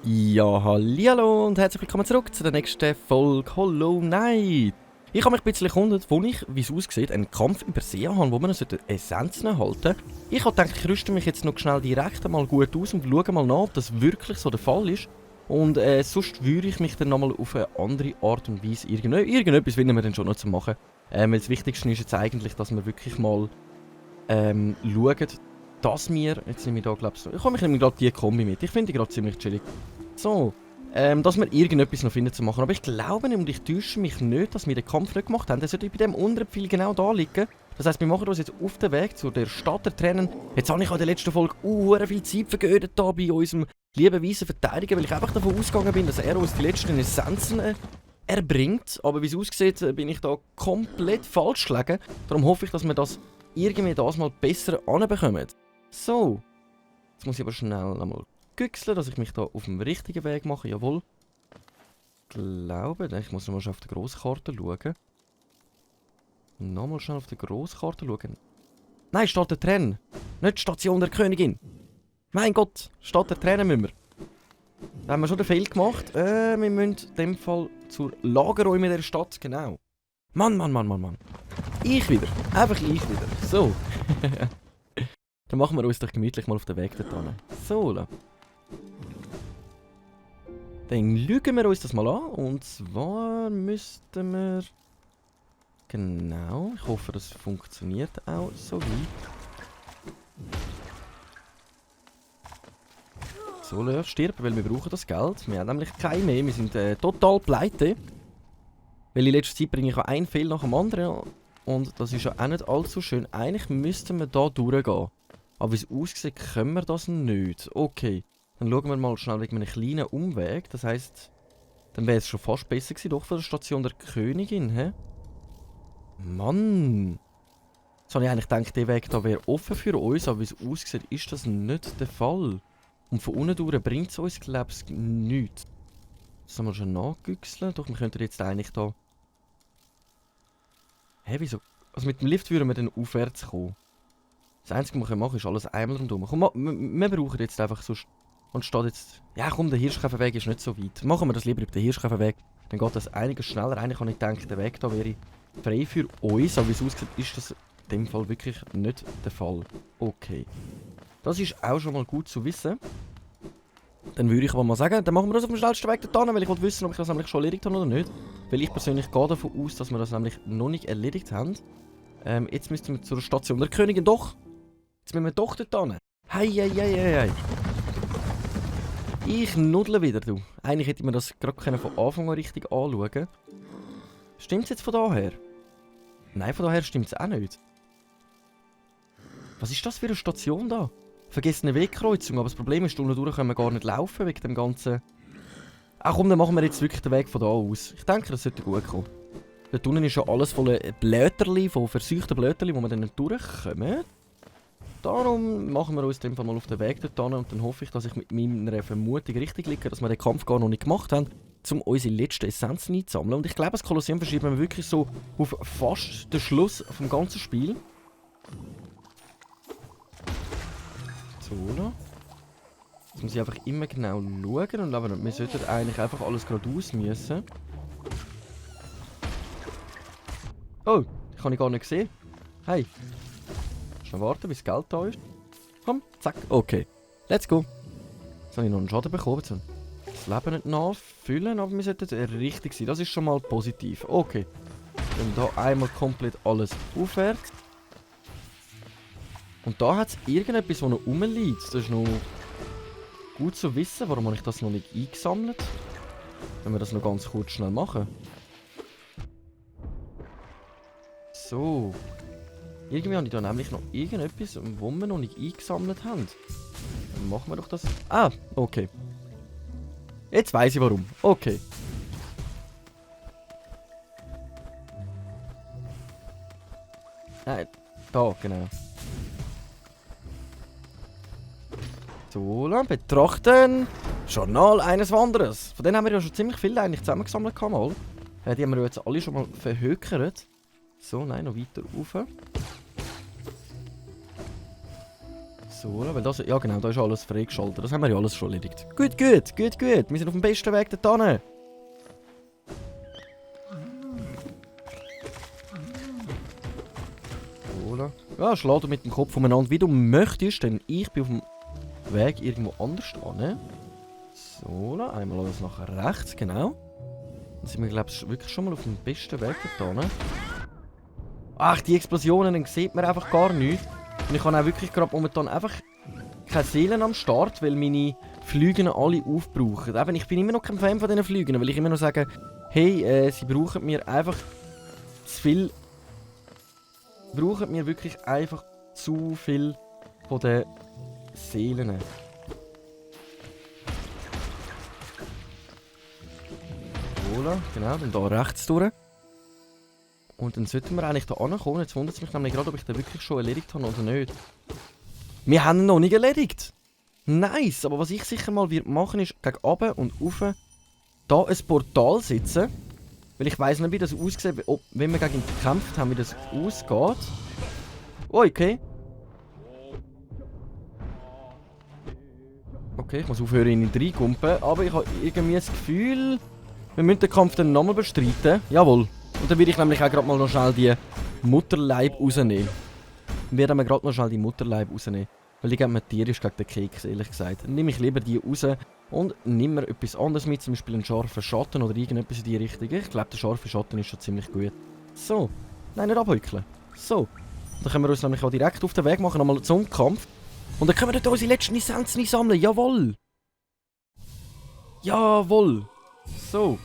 Ja, hallihallo und herzlich willkommen zurück zu der nächsten Folge Hollow Knight. Ich habe mich ein bisschen gewundert, wo ich, wie es aussieht, einen Kampf übersehen habe, wo man Essenzen halten sollte. Ich habe gedacht, ich rüste mich jetzt noch schnell direkt einmal gut aus und schaue mal nach, ob das wirklich so der Fall ist. Und sonst würde ich mich dann nochmal auf eine andere Art und Weise irgendetwas finden wir dann schon noch zu machen. Weil das Wichtigste ist jetzt eigentlich, dass wir wirklich mal schauen, dass wir, jetzt nehme ich da glaube ich, ich nehme gerade die Kombi mit, ich finde die gerade ziemlich chillig. So, dass wir irgendetwas noch finden zu machen. Aber ich glaube nicht und ich täusche mich nicht, dass wir den Kampf nicht gemacht haben. Der sollte bei dem unteren Pfeil genau da liegen. Das heisst, wir machen uns jetzt auf den Weg zu der Stadt der Tränen. Jetzt habe ich in der letzten Folge viel Zeit vergeudet da bei unserem lieben weißen Verteidiger, weil ich einfach davon ausgegangen bin, dass er uns die letzten Essenzen erbringt. Aber wie es aussieht, bin ich da komplett falsch gelegen. Darum hoffe ich, dass wir das irgendwie das mal besser anbekommen. So, jetzt muss ich aber schnell einmal güchseln, dass ich mich da auf dem richtigen Weg mache. Jawohl. Ich glaube, ich muss nochmal auf der Grosskarte schauen. Nochmal schnell auf der Grosskarte schauen. Nein, Stadt der Tränen. Nicht Station der Königin. Mein Gott, Stadt der Tränen müssen wir. Da haben wir schon den Fehler gemacht. Wir müssen in dem Fall zur Lagerräume der Stadt, genau. Mann. Ich wieder. Einfach ich wieder. So. Dann machen wir uns doch gemütlich mal auf den Weg dorthin. So. Dann schauen wir uns das mal an. Und zwar müssten wir... Genau. Ich hoffe, das funktioniert auch so weit. So, Lör, stirb, weil wir brauchen das Geld. Wir haben nämlich kein mehr. Wir sind total pleite. Weil in letzter Zeit bringe ich auch einen Fehler nach dem anderen. Und das ist ja auch nicht allzu schön. Eigentlich müssten wir da durchgehen. Aber wie es aussieht, können wir das nicht. Okay. Dann schauen wir mal schnell wegen einem kleinen Umweg. Das heisst, dann wäre es schon fast besser gewesen, doch von der Station der Königin, hä? Mann! Jetzt habe ich eigentlich gedacht, der Weg da wäre offen für uns, aber wie es aussieht, ist das nicht der Fall. Und von unten durch bringt es uns, glaube ich, nichts. Das haben wir schon nachgüchseln. Doch, wir könnten jetzt eigentlich da... Hä, wieso? Also mit dem Lift würden wir dann aufwärts kommen. Das Einzige, was wir machen, ist alles einmal rundherum. Komm, wir brauchen jetzt einfach so... Anstatt jetzt... Ja komm, der Hirschkäferweg ist nicht so weit. Machen wir das lieber über den Hirschkäferweg. Dann geht das einiges schneller. Eigentlich habe ich gedacht, der Weg da wäre frei für uns. Aber wie es aussieht, ist das in dem Fall wirklich nicht der Fall. Okay. Das ist auch schon mal gut zu wissen. Dann würde ich aber mal sagen, dann machen wir das auf dem schnellsten Weg dorthin, weil ich will wissen, ob ich das nämlich schon erledigt habe oder nicht. Weil ich persönlich gehe davon aus, dass wir das nämlich noch nicht erledigt haben. Jetzt müssten wir zur Station der Königin. Doch! Jetzt müssen wir doch dort hin. Hei. Ich nuddle wieder, du. Eigentlich hätte ich mir das gerade von Anfang an richtig anschauen können. Stimmt es jetzt von daher? Nein, von daher stimmt es auch nicht. Was ist das für eine Station da? Vergessene Wegkreuzung, aber das Problem ist, unten durch können wir gar nicht laufen wegen dem ganzen... Ach komm, dann machen wir jetzt wirklich den Weg von da aus. Ich denke, das sollte gut kommen. Dort unten ist ja alles voller Blätterli, von verseuchten Blätterli, wo wir dann nicht durchkommen. Darum machen wir uns in dem Fall mal auf den Weg dorthin und dann hoffe ich, dass ich mit meiner Vermutung richtig liege, dass wir den Kampf gar noch nicht gemacht haben, um unsere letzten Essenzen einzusammeln. Und ich glaube, das Kolosseum verschieben wir wirklich so auf fast den Schluss vom ganzen Spiel. So, jetzt muss ich einfach immer genau schauen und aber wir sollten eigentlich einfach alles geradeaus müssen. Oh, das kann ich gar nicht sehen. Hey. Schnell warten, bis das Geld da ist. Komm, zack, okay. Let's go. Jetzt habe ich noch einen Schaden bekommen. Das Leben nicht nachfüllen, aber wir sollten richtig sein. Das ist schon mal positiv. Okay. Dann da einmal komplett alles aufwärts. Und da hat es irgendetwas, das noch rumliegt. Das ist noch gut zu wissen. Warum habe ich das noch nicht eingesammelt? Wenn wir das noch ganz kurz schnell machen. So. Irgendwie habe ich da nämlich noch irgendetwas, wo wir noch nicht eingesammelt haben. Dann machen wir doch das. Ah, okay. Jetzt weiss ich warum. Okay. Nein, da, genau. So, betrachten. Journal eines Wanderers. Von denen haben wir ja schon ziemlich viel eigentlich zusammengesammelt. Mal. Die haben wir jetzt alle schon mal verhökert. So, nein, noch weiter rauf. So, weil das... Ja genau, da ist alles freigeschaltet. Das haben wir ja alles schon erledigt. Gut. Wir sind auf dem besten Weg dorthin. So, ja, schlag du mit dem Kopf umeinander, wie du möchtest, denn ich bin auf dem Weg irgendwo anders hin. So, einmal alles nach rechts, genau. Dann sind wir, glaube ich, wirklich schon mal auf dem besten Weg dorthin. Ach, die Explosionen, dann sieht man einfach gar nichts. Und ich habe auch wirklich gerade momentan einfach keine Seelen am Start, weil meine Flüge alle aufbrauchen. Eben, ich bin immer noch kein Fan von diesen Flügen, weil ich immer noch sage, hey, sie brauchen mir einfach zu viel... Brauchen mir wirklich einfach zu viel von den Seelen. Voilà, genau, dann hier rechts durch. Und dann sollten wir eigentlich da ankommen. Jetzt wundert es mich nämlich gerade, ob ich den wirklich schon erledigt habe oder nicht. Wir haben ihn noch nicht erledigt. Nice, aber was ich sicher mal machen ist, gegen runter und rauf da ein Portal setzen. Weil ich weiss nicht, wie das aussieht, wenn wir gegen ihn gekämpft haben, wie das ausgeht. Oh, okay. Okay, ich muss aufhören, ihn reinkumpen. Aber ich habe irgendwie das Gefühl, wir müssen den Kampf dann nochmal bestreiten. Jawohl. Und dann werde ich nämlich auch gerade mal noch schnell die Mutterleib rausnehmen. Dann werden wir gerade noch schnell die Mutterleib rausnehmen. Weil die geben mir tierisch gegen den Keks, ehrlich gesagt. Dann nehme ich lieber die raus und nehme mir etwas anderes mit. Zum Beispiel einen scharfen Schatten oder irgendetwas in die Richtung. Ich glaube, der scharfe Schatten ist schon ziemlich gut. So. Nein, nicht abhückeln. So. Dann können wir uns nämlich auch direkt auf den Weg machen, nochmal zum Kampf. Und dann können wir dort unsere letzten Essenzen sammeln. Jawohl. Jawohl. So.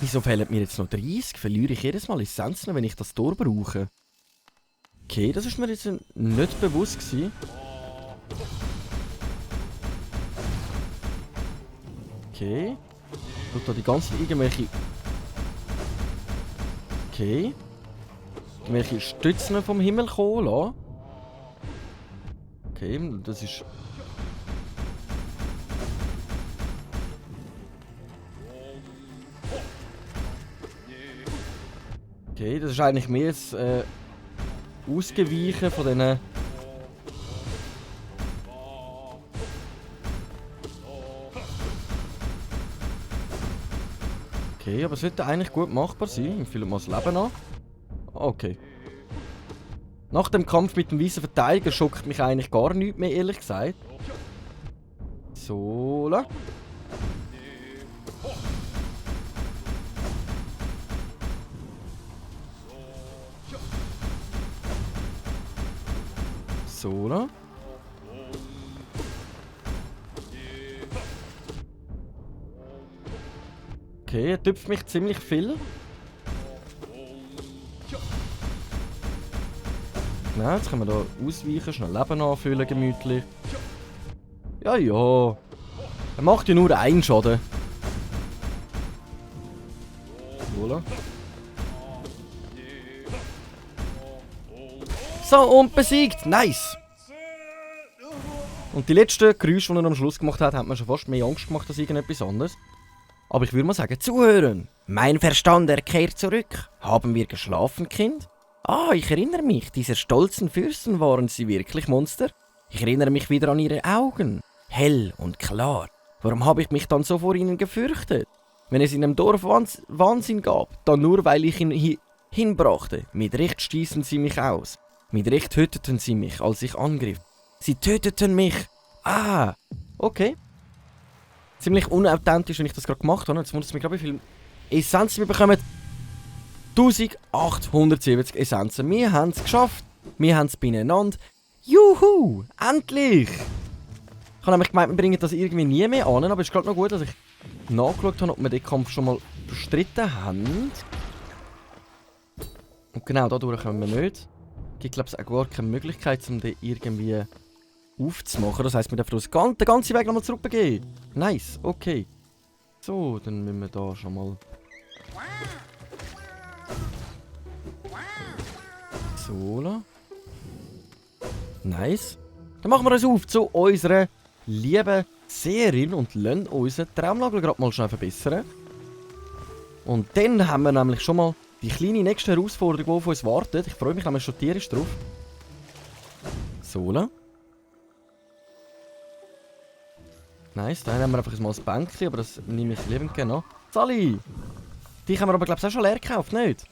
Wieso fehlen mir jetzt noch 30? Verliere ich jedes Mal Essenzen, wenn ich das Tor brauche? Okay, das ist mir jetzt nicht bewusst gewesen. Okay. Tut da die ganze Zeit irgendwelche... Okay. Irgendwelche Stützen vom Himmel kommen lassen. Okay, das ist... Okay, das ist eigentlich mehr das Ausgeweichen von diesen... Okay, aber es sollte eigentlich gut machbar sein. Ich fühle mal das Leben an. Okay. Nach dem Kampf mit dem weißen Verteidiger schockt mich eigentlich gar nichts mehr, ehrlich gesagt. So. So. Okay, er tüpft mich ziemlich viel. Genau, jetzt können wir da ausweichen, schnell Leben anfüllen, gemütlich. Ja, ja. Er macht ja nur einen Schaden. Voilà. So, und besiegt. Nice. Und die letzten Geräusche, die er am Schluss gemacht hat, hat mir schon fast mehr Angst gemacht als irgendetwas anderes. Aber ich würde mal sagen, zuhören. Mein Verstand, er kehrt zurück. Haben wir geschlafen, Kind? Ah, ich erinnere mich, diese stolzen Fürsten, waren sie wirklich Monster? Ich erinnere mich wieder an ihre Augen. Hell und klar. Warum habe ich mich dann so vor ihnen gefürchtet? Wenn es in einem Dorf Wahnsinn gab, dann nur, weil ich ihn hinbrachte. Mit Recht stießen sie mich aus. Mit Recht töteten sie mich, als ich angriff. Sie töteten mich. Ah, okay. Ziemlich unauthentisch, wenn ich das gerade gemacht habe. Jetzt wundert es mich gerade, wie viel Essenzen wir bekommen. 1870 Essenzen. Wir haben es geschafft. Wir haben es beieinander. Juhu! Endlich! Ich habe nämlich gemeint, wir bringen das irgendwie nie mehr an. Aber es ist gerade noch gut, dass ich nachgeschaut habe, ob wir den Kampf schon mal bestritten haben. Und genau dadurch können wir nicht. Es gibt, glaube ich, auch gar keine Möglichkeit, um den irgendwie aufzumachen. Das heisst, wir dürfen uns den ganzen Weg nochmal zurückbegeben. Nice, okay. So, dann müssen wir da schon mal... So. Nice. Dann machen wir uns auf zu unserer lieben Seherin und lassen unseren Traumnagel gerade mal schnell verbessern. Und dann haben wir nämlich schon mal die kleine nächste Herausforderung, die auf uns wartet. Ich freue mich nämlich schon tierisch drauf. So. Nice, dann haben wir einfach mal ein Bänkchen, aber das nehme ich liebend gerne an. Sally! Dich haben wir aber, glaube ich, auch schon leer gekauft, nicht?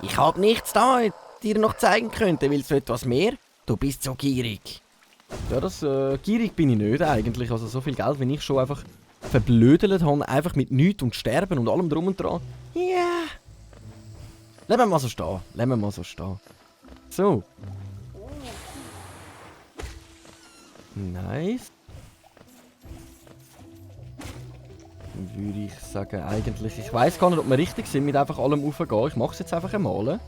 Ich habe nichts da, dir noch zeigen könnte. Willst du etwas mehr? Du bist so gierig. Ja, gierig bin ich nicht eigentlich. Also so viel Geld, wie ich schon einfach verblödelt habe, einfach mit nichts und Sterben und allem drum und dran. Ja. Yeah. Lassen wir mal so stehen. Lassen wir mal so stehen. So. Nice. Würde ich sagen, eigentlich. Ich weiss gar nicht, ob wir richtig sind mit einfach allem raufgehen. Ich mache es jetzt einfach einmal.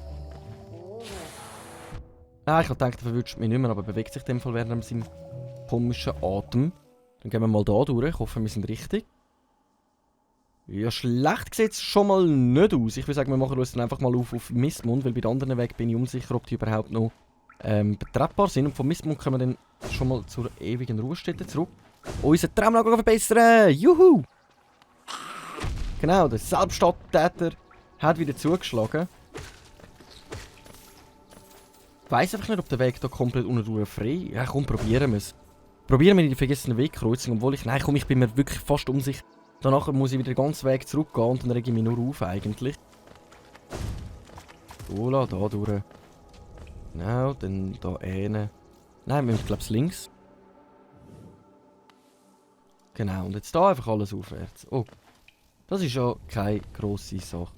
Ah, ich habe gedacht, er verwünscht mich nicht mehr, aber bewegt sich in dem Fall während seinem komischen Atem. Dann gehen wir mal da durch. Ich hoffe, wir sind richtig. Ja, schlecht sieht es schon mal nicht aus. Ich würde sagen, wir machen uns dann einfach mal auf Mistmund, weil bei den anderen Weg bin ich unsicher, ob die überhaupt noch betretbar sind. Und von Mistmund können wir dann schon mal zur ewigen Ruhestätte zurück. Unser Traumnagel verbessern! Juhu! Genau, der Selbststadttäter hat wieder zugeschlagen. Ich weiss einfach nicht, ob der Weg hier komplett unten frei ist. Ja, komm, probieren wir es. Probieren wir in die vergessene Wegkreuzung, obwohl ich... Nein, komm, ich bin mir wirklich fast unsicher. Danach muss ich wieder den ganzen Weg zurückgehen und dann rege ich mich nur auf, eigentlich. Ola, da durch. Genau, dann da hinten. Nein, wir müssen, glaube ich, links. Genau, und jetzt da einfach alles aufwärts. Oh, das ist ja keine grosse Sache.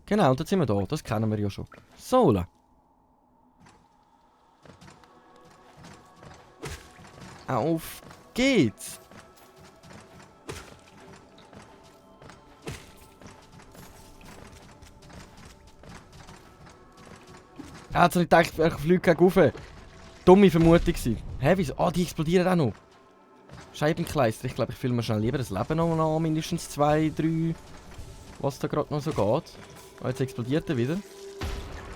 Genau, und jetzt sind wir da. Das kennen wir ja schon. So. Auf geht's! Ah, jetzt habe ich gedacht, ich fliege gegen rauf. Dumme Vermutung gewesen. Hä, wieso? Ah, die explodieren auch noch. Scheibenkleister. Ich glaube, ich fülle mir schnell lieber das Leben noch an. Mindestens 2, 3. Was da gerade noch so geht. Ah, jetzt explodiert er wieder.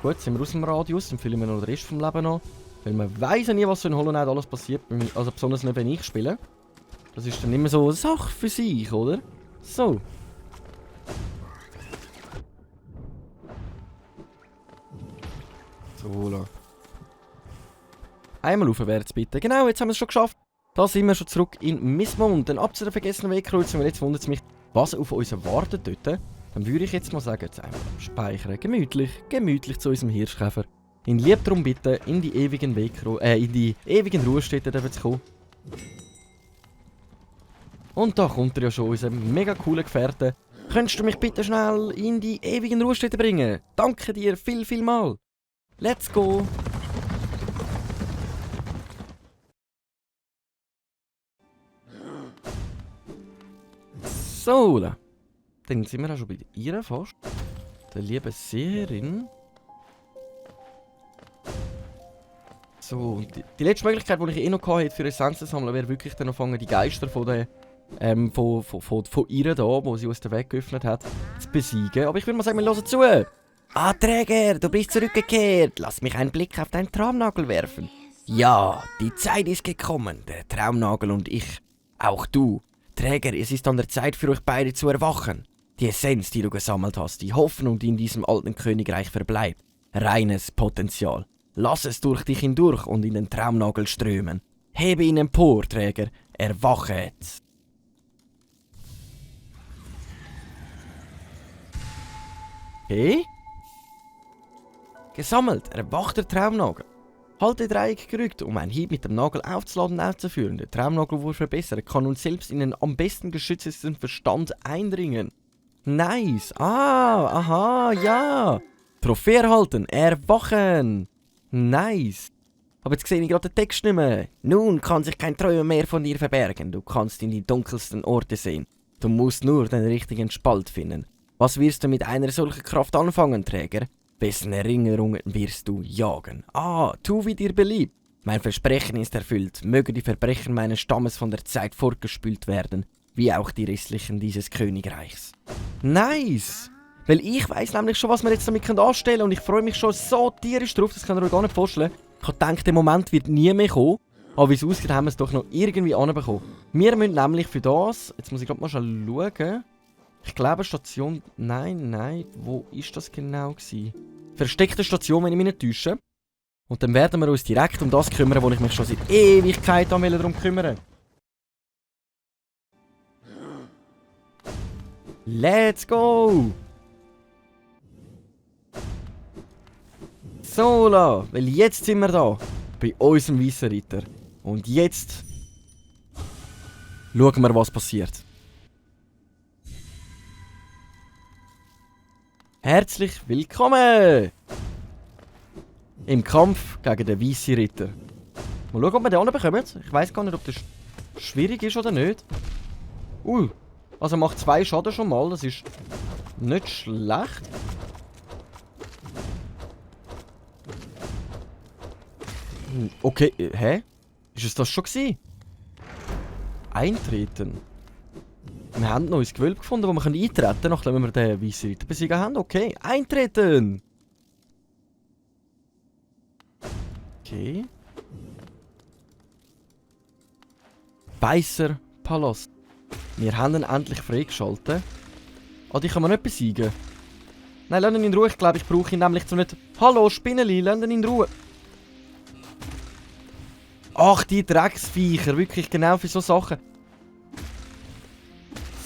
Gut, sind wir aus dem Radius. Dann füllen wir noch den Rest vom Leben an. Weil man weiss ja nie, was so in Hollow Knight alles passiert. Also besonders nicht, wenn ich spiele. Das ist dann immer so eine Sache für sich, oder? So. So, einmal aufwärts bitte. Genau, jetzt haben wir es schon geschafft. Da sind wir schon zurück in Mistmund. Dann ab zu der vergessenen Wegkreuzung. Und jetzt wundert es mich, was auf uns wartet dort. Dann würde ich jetzt mal sagen, jetzt einmal speichern. Gemütlich zu unserem Hirschkäfer. In lieb darum bitten, in die ewigen Ruhestätten zu kommen. Und da kommt er ja schon, unser mega cooler Gefährte. Könntest du mich bitte schnell in die ewigen Ruhestätten bringen? Danke dir viel mal. Let's go! So, dann sind wir auch schon bei ihr fast. Der liebe Seherin. So, und die letzte Möglichkeit, die ich noch hatte für Essenzen sammeln, wäre wirklich dann anfangen, die Geister von ihr da, wo sie uns den Weg geöffnet hat, zu besiegen. Aber ich würde mal sagen, wir hören zu. Ah, Träger, du bist zurückgekehrt. Lass mich einen Blick auf deinen Traumnagel werfen. Ja, die Zeit ist gekommen, der Traumnagel und ich. Auch du. Träger, es ist an der Zeit für euch beide zu erwachen. Die Essenz, die du gesammelt hast, die Hoffnung, die in diesem alten Königreich verbleibt. Reines Potenzial. Lass es durch dich hindurch und in den Traumnagel strömen. Hebe ihn empor, Träger. Erwache jetzt. Okay. Gesammelt. Erwacht der Traumnagel. Halte Dreieck gerückt, um einen Hieb mit dem Nagel aufzuladen und auszuführen. Der Traumnagelwurf verbessern kann nun selbst in den am besten geschütztesten Verstand eindringen. Nice. Ah, aha, ja. Trophäe erhalten. Erwachen. Nice. Aber jetzt sehe ich gerade den Text nicht mehr. Nun kann sich kein Träumer mehr von dir verbergen. Du kannst in die dunkelsten Orte sehen. Du musst nur den richtigen Spalt finden. Was wirst du mit einer solchen Kraft anfangen, Träger? Wessen Erinnerungen wirst du jagen? Ah, tu wie dir beliebt. Mein Versprechen ist erfüllt. Möge die Verbrechen meines Stammes von der Zeit fortgespült werden, wie auch die restlichen dieses Königreichs. Nice! Weil ich weiss nämlich schon, was wir jetzt damit anstellen können und ich freue mich schon so tierisch drauf, das könnt ihr euch gar nicht vorstellen. Ich habe gedacht, der Moment wird nie mehr kommen. Aber wie es aussieht, haben wir es doch noch irgendwie anbekommen. Wir müssen nämlich für das... Jetzt muss ich gerade mal schnell schauen. Ich glaube Station... Nein. Wo ist das genau gewesen? Versteckte Station, wenn ich mich nicht täusche. Und dann werden wir uns direkt um das kümmern, wo ich mich schon seit Ewigkeit darum kümmern. Let's go! So, weil jetzt sind wir da. Bei unserem weißen Ritter. Und jetzt... schauen wir, was passiert. Herzlich willkommen! Im Kampf gegen den weißen Ritter. Mal schauen, ob wir den bekommen. Ich weiß gar nicht, ob das schwierig ist oder nicht. Also macht 2 Schaden schon mal. Das ist nicht schlecht. Okay, hä? Ist es das schon gewesen? Eintreten. Wir haben noch ein Gewölbe gefunden, wo wir eintreten können, nachdem wir den weißen Ritter besiegt haben. Okay, eintreten! Okay. Beißer Palast. Wir haben ihn endlich freigeschaltet. Oh, die kann man nicht besiegen. Nein, lass ihn in Ruhe. Ich glaube, ich brauche ihn nämlich zu nicht... Hallo, Spinneli, lass ihn in Ruhe. Ach, die Drecksviecher. Wirklich genau für so Sachen.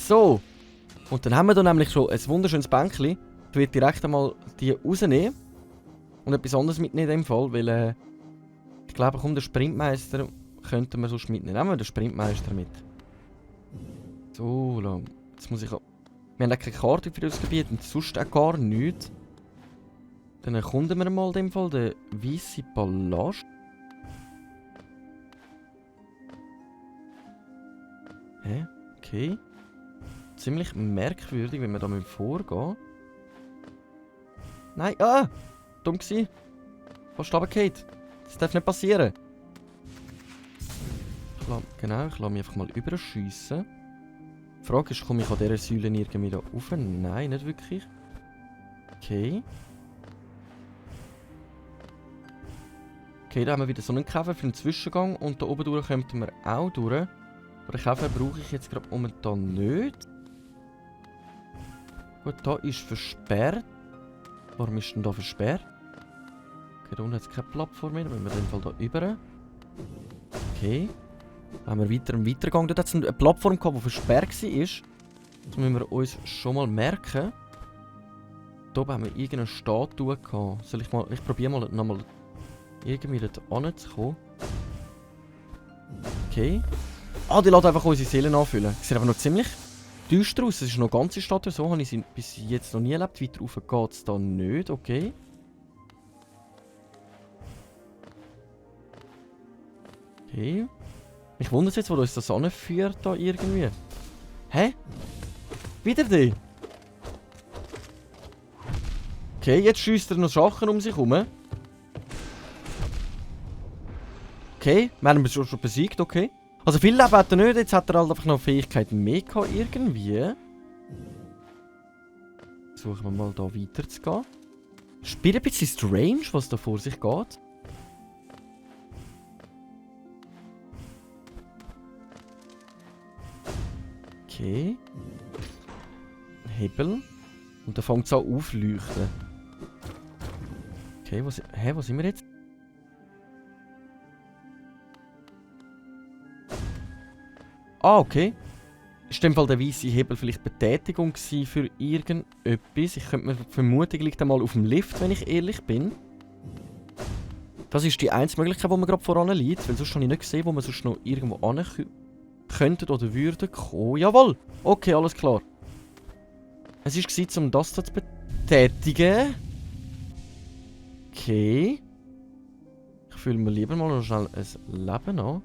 So. Und dann haben wir da nämlich schon ein wunderschönes Bänkchen. Ich werde direkt einmal die rausnehmen. Und etwas anderes mitnehmen in dem Fall, weil ich glaube, der Sprintmeister könnten wir sonst mitnehmen. Nehmen wir den Sprintmeister mit. So lang. Jetzt muss ich auch... Wir haben auch keine Karte für das Gebiet und sonst auch gar nichts. Dann erkunden wir mal in dem Fall den weißen Palast. Hä? Okay. Ziemlich merkwürdig, wenn wir da vorgehen. Nein, dumm gsi. Fast runtergefallen. Das darf nicht passieren. Ich lasse mich einfach mal überschiessen. Die Frage ist, komme ich an dieser Säule irgendwie da rauf? Nein, nicht wirklich. Okay. Okay, da haben wir wieder so einen Käfer für den Zwischengang. Und da oben durch kommen wir auch durch. Aber den Käfer brauche ich jetzt gerade momentan nicht. Gut, da ist versperrt. Warum ist denn da versperrt? Okay, da unten hat es keine Plattform mehr. Dann müssen wir in dem Fall da rüber. Okay. Dann haben wir weiter einen Weitergang. Dort hat es eine Plattform gehabt, die versperrt war. Das müssen wir uns schon mal merken. Da oben haben wir irgendeine Statue gehabt. Soll ich mal... Ich probiere mal nochmal irgendwie dort anzukommen. Okay. Ah, die lässt einfach unsere Seelen anfüllen. Sie sieht einfach noch ziemlich düster aus. Es ist noch eine ganze Statue. So habe ich sie bis jetzt noch nie erlebt. Weiter rauf geht es da nicht. Okay. Okay. Ich wundere jetzt, wo uns das anführt da irgendwie. Hä? Wieder die? Okay, jetzt schießt er noch Sachen um sich herum. Okay, wir haben ihn schon besiegt, okay. Also viel Leben hat er nicht, jetzt hat er halt einfach noch Fähigkeiten mehr gehabt irgendwie. Versuchen wir mal da weiter zu gehen. Spielt ein bisschen strange, was da vor sich geht. Okay. Ein Hebel. Und dann fängt es an aufleuchten. Okay, wo sind wir jetzt? Ah, okay. Ist in dem Fall der weiße Hebel vielleicht Betätigung für irgendetwas? Ich könnte mir vermuten, liegt einmal auf dem Lift, wenn ich ehrlich bin. Das ist die einzige Möglichkeit, die mir gerade voran liegt. Weil sonst habe ich nicht gesehen, wo man sonst noch irgendwo an könnten oder würden kommen. Jawohl! Okay, alles klar. Es war, um das zu betätigen. Okay. Ich fühle mir lieber mal noch schnell ein Leben an.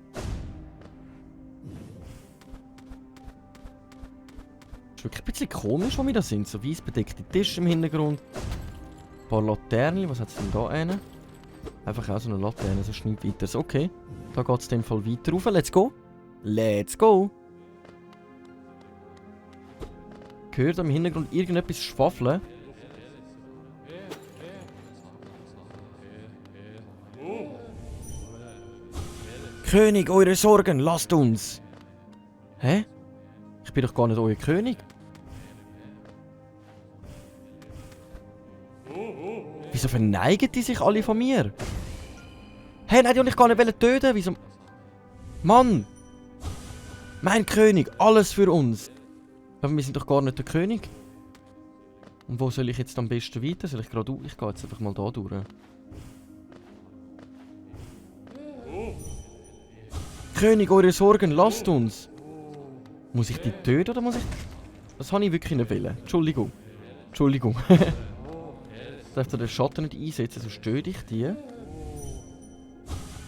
Ist wirklich ein bisschen komisch, wo wir da sind. So weiss bedeckte Tische im Hintergrund. Ein paar Laternen. Was hat es denn da einen? Einfach auch so eine Laterne, so nichts weiteres. Okay. Da geht es in dem Fall weiter rauf. Let's go! Let's go! Gehört am Hintergrund irgendetwas schwafeln? König, eure Sorgen, lasst uns! Hä? Ich bin doch gar nicht euer König. Wieso verneigen die sich alle von mir? Hä, nein, die wollte ich gar nicht töten. Wieso? Mann! Mein König, alles für uns! Aber wir sind doch gar nicht der König. Und wo soll ich jetzt am besten weiter? Soll ich gerade... Ich gehe jetzt einfach mal da durch. König, eure Sorgen, lasst uns! Muss ich die töten oder muss ich... Das habe ich wirklich nicht wollen. Entschuldigung. Entschuldigung. Ich darf den Schatten nicht einsetzen, sonst störe ich die.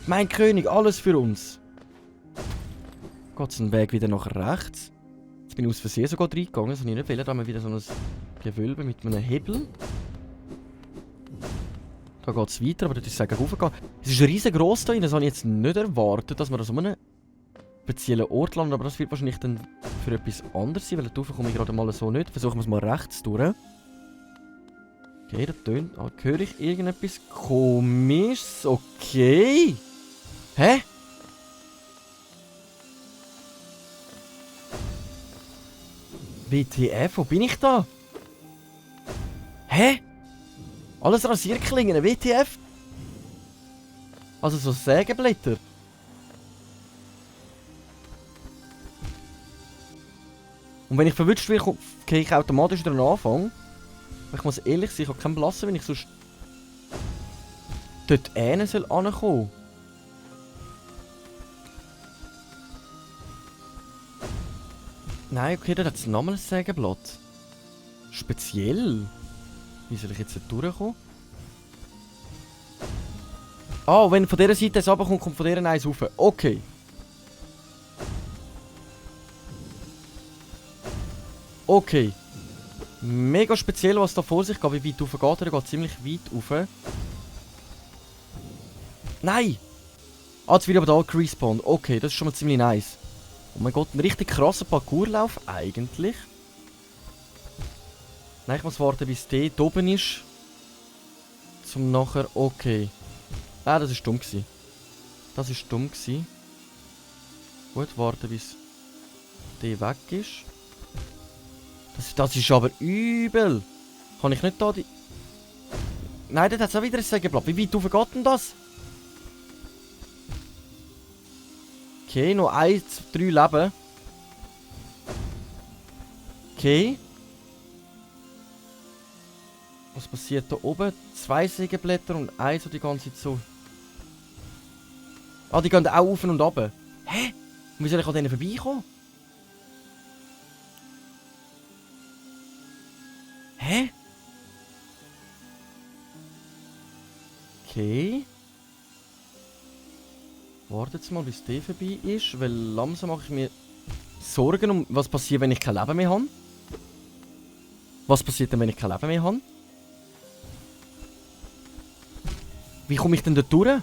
Mein König, alles für uns! Geht es einen Weg wieder nach rechts? Jetzt bin ich aus Versehen sogar reingegangen, das habe ich nicht wollen. Da haben wir wieder so ein Gewölbe mit einem Hebel. Da geht es weiter, aber dort ist es gegen raufgehen. Es ist riesengroß da drin, das habe ich jetzt nicht erwartet, dass wir an so einem speziellen Ort landen. Aber das wird wahrscheinlich dann für etwas anderes sein, weil da komme ich gerade mal so nicht. Versuchen wir es mal rechts durch. Okay, das tönt. Ah, höre ich irgendetwas Komisches? Okay. Hä? WTF, wo bin ich da? Hä? Alles Rasierklingen, WTF? Also so Sägeblätter. Und wenn ich verwünscht werde, gehe ich automatisch wieder an den Anfang. Ich muss ehrlich sein, ich habe keinen Blassen, wenn ich sonst dort hinkommen soll. Nein, okay, da hat es nochmal ein Sägeblatt. Speziell. Wie soll ich jetzt da durchkommen? Ah, wenn von dieser Seite es runterkommt, kommt von dieser eins rauf. Okay. Okay. Mega speziell, was da vor sich geht. Wie weit rauf geht er? Er geht ziemlich weit rauf. Nein! Ah, jetzt wird aber da gerespawnt. Okay, das ist schon mal ziemlich nice. Oh mein Gott, ein richtig krasser Parkourlauf eigentlich. Nein, ich muss warten, bis der oben ist. Zum nachher... Okay. Ah, das ist dumm gewesen. Das ist dumm gewesen. Gut, warten, bis der weg ist. Das ist aber übel. Kann ich nicht da die... Nein, dort hat es auch wieder ein Sägeblatt. Wie weit rauf geht denn das? Okay, noch 1, 3 Leben. Okay. Was passiert da oben? 2 Sägeblätter und 1, die ganze Zeit so... Ah, die gehen auch auf und runter. Hä? Wie soll ich an denen vorbeikommen? Hä? Okay. Wartet jetzt mal, bis der vorbei ist, weil langsam mache ich mir Sorgen um, was passiert, wenn ich kein Leben mehr habe. Was passiert denn, wenn ich kein Leben mehr habe? Wie komme ich denn da durch?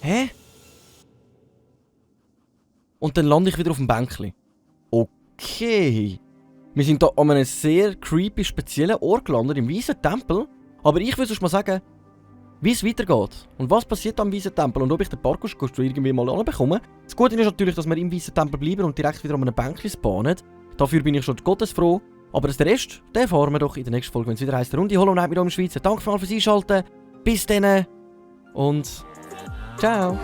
Hä? Und dann lande ich wieder auf dem Bänkchen. Okay. Wir sind hier an einem sehr creepy, speziellen Ort gelandet, im Weißen Tempel. Aber ich würde sonst mal sagen, wie es weitergeht. Und was passiert am Weißen Tempel und ob ich den Parkour irgendwie mal anbekomme. Das Gute ist natürlich, dass wir im Weißen Tempel bleiben und direkt wieder an einem Bänkchen spawnen. Dafür bin ich schon gottesfroh. Aber den Rest, den erfahren wir doch in der nächsten Folge, wenn es wieder heisst, der Runde Hollow Knight mit uns Schweizer. Danke fürs Einschalten. Bis dann. Und ciao.